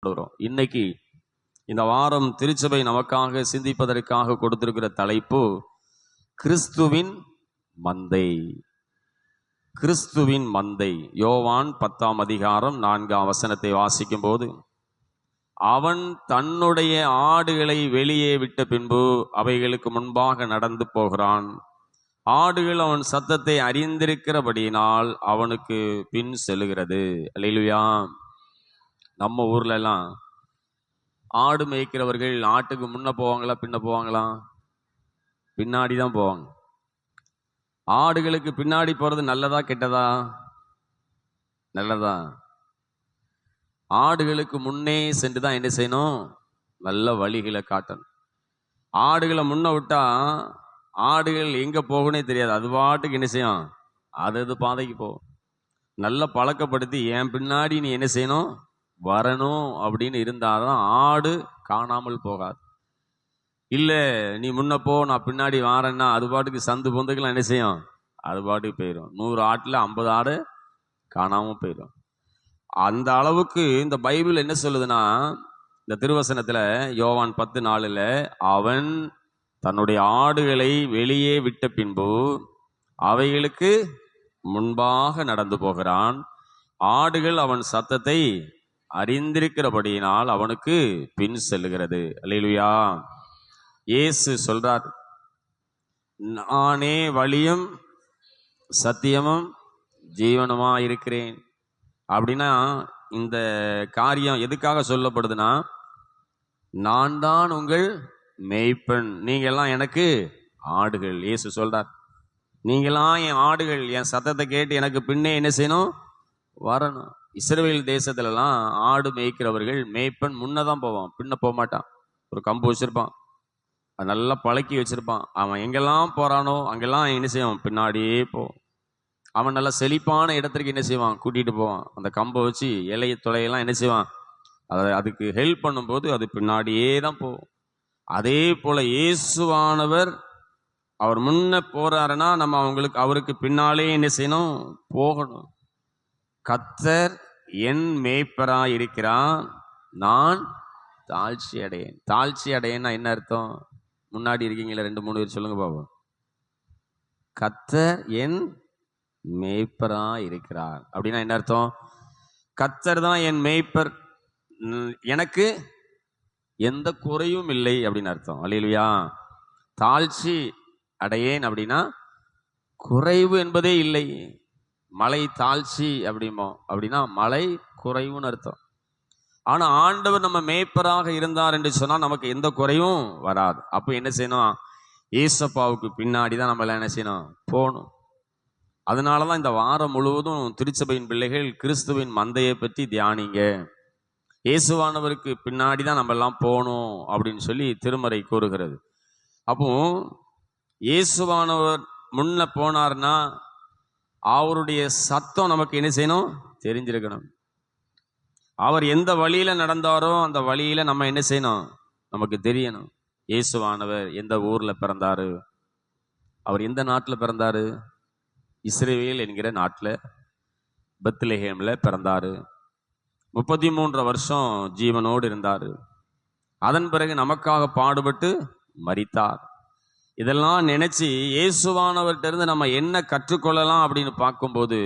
இன்னைக்கு இந்த வாரம் திருச்சபை நமக்காக சிந்திப்பதற்காக கொடுத்திருக்கிற தலைப்பு கிறிஸ்துவின் மந்தை. கிறிஸ்துவின் மந்தை. யோவான் 10ஆம் அதிகாரம் 4ஆம் வசனத்தை வாசிக்கும் போது, அவன் தன்னுடைய ஆடுகளை வெளியே விட்ட பின்பு அவைகளுக்கு முன்பாக நடந்து போகிறான். ஆடுகள் அவன் சத்தத்தை அறிந்திருக்கிறபடியினால் அவனுக்கு பின் செல்லுகிறது. அல்லேலூயா. நம்ம ஊர்ல எல்லாம் ஆடு மேய்க்கிறவர்கள் ஆட்டுக்கு முன்ன போவாங்களா பின்ன போவாங்களா? பின்னாடி தான் போவாங்க. ஆடுகளுக்கு பின்னாடி போறது நல்லதா கெட்டதா? நல்லதா. ஆடுகளுக்கு முன்னே சென்று தான் என்ன செய்யணும்? நல்ல வழிகளை காட்டணும். ஆடுகளை முன்ன விட்டா ஆடுகள் எங்க போகணும்னே தெரியாது. அது பாட்டுக்கு என்ன செய்யும்? அது பாதைக்கு போகும். நல்ல பழக்கப்படுத்தி என் பின்னாடி நீ என்ன செய்யணும்? வரணும் அப்படின்னு இருந்தாதான் ஆடு காணாமல் போகாது. இல்லை நீ முன்ன போ நான் பின்னாடி வாரேன்னா அது பாட்டுக்கு சந்து பொந்துக்கெல்லாம் என்ன செய்யும்? அது பாட்டுக்கு போயிடும். 100 ஆட்டில் 50 ஆடு காணாமல் போயிடும். அந்த அளவுக்கு இந்த பைபிள் என்ன சொல்லுதுன்னா, இந்த திருவசனத்தில் யோவான் 10:4 அவன் தன்னுடைய ஆடுகளை வெளியே விட்ட பின்பு அவைகளுக்கு முன்பாக நடந்து போகிறான். ஆடுகள் அவன் சத்தத்தை அறிந்திருக்கிறபடியினால் அவனுக்கு பின் செல்லுகிறது. அல்லேலூயா. இயேசு சொல்றார், நானே வழியும் சத்தியமும் ஜீவனுமா இருக்கிறேன். அப்படின்னா இந்த காரியம் எதுக்காக சொல்லப்படுதுன்னா, நான் தான் உங்கள் மேய்ப்பன், நீங்கெல்லாம் எனக்கு ஆடுகள். இயேசு சொல்றார், நீங்கெல்லாம் என் ஆடுகள், என் சத்தத்தை கேட்டு எனக்கு பின்னே என்ன செய்யணும்? வரணும். இஸ்ரவேல் தேசத்துலலாம் ஆடு மேய்க்கிறவர்கள் மேய்ப்பன் முன்னதான் போவான், பின்ன போக மாட்டான். ஒரு கம்பு வச்சிருப்பான், அது நல்லா பழக்கி வச்சிருப்பான். அவன் எங்கெல்லாம் போறானோ அங்கெல்லாம் என்ன செய்வான்? பின்னாடியே போவான். அவன் நல்லா செழிப்பான இடத்திற்கு என்ன செய்வான்? கூட்டிட்டு போவான். அந்த கம்பை வச்சு இலைய தொலையெல்லாம் என்ன செய்வான்? அதுக்கு ஹெல்ப் பண்ணும்போது அது பின்னாடியே தான் போகும். அதே போல இயேசுவானவர் அவர் முன்ன போறாருன்னா நம்ம அவருக்கு பின்னாலே என்ன செய்யணும்? போகணும். கர்த்தர் என் மேய்ப்பராய் இருக்கிறான், நான் தாழ்ச்சி அடையேன். தாழ்ச்சி அடையேன்னா என்ன அர்த்தம்? முன்னாடி இருக்கீங்களா? 2-3 பேர் சொல்லுங்க பாப்போம். கர்த்தர் என் மேய்ப்பராய் இருக்கிறார் அப்படின்னா என்ன அர்த்தம்? கர்த்தர் தான் என் மேய்ப்பர், எனக்கு எந்த குறையும் இல்லை அப்படின்னு அர்த்தம். அல்லேலூயா. தாழ்ச்சி அடையேன் அப்படின்னா குறைவு என்பதே இல்லை. மலை தாழ்ச்சி அப்படின்னா மலை குறைவுன்னு அர்த்தம். ஆனா ஆண்டவர் நம்ம மேய்ப்பராக இருந்தார் என்று சொன்னா நமக்கு எந்த குறையும் வராது. அப்போ என்ன செய்யணும்? ஏசப்பாவுக்கு பின்னாடி தான் நம்ம எல்லாம் என்ன செய்யணும்? போகணும். அதனாலதான் இந்த வாரம் முழுவதும் திருச்சபையின் பிள்ளைகள் கிறிஸ்துவின் மந்தையை பற்றி தியானிங்க, இயேசுவானவருக்கு பின்னாடி தான் நம்ம எல்லாம் போகணும் அப்படின்னு சொல்லி திருமறை கூறுகிறது. அப்போ இயேசுவானவர் முன்ன போனார்னா அவருடைய சத்தம் நமக்கு என்ன செய்யணும்? தெரிஞ்சிருக்கணும். அவர் எந்த வழியில நடந்தாரோ அந்த வழியில நம்ம என்ன செய்யணும்? நமக்கு தெரியணும். இயேசுவானவர் எந்த ஊர்ல பிறந்தாரு? அவர் எந்த நாட்டில் பிறந்தாரு? இஸ்ரவேல் என்கிற நாட்டில் பெத்லெஹேம்ல பிறந்தாரு. 33 வருஷம் ஜீவனோடு இருந்தாரு. அதன் பிறகு நமக்காக பாடுபட்டு மரித்தார். இதெல்லாம் நினைச்சு இயேசுவானவர்கிட்ட இருந்து நம்ம என்ன கற்றுக்கொள்ளலாம் அப்படின்னு பார்க்கும்போது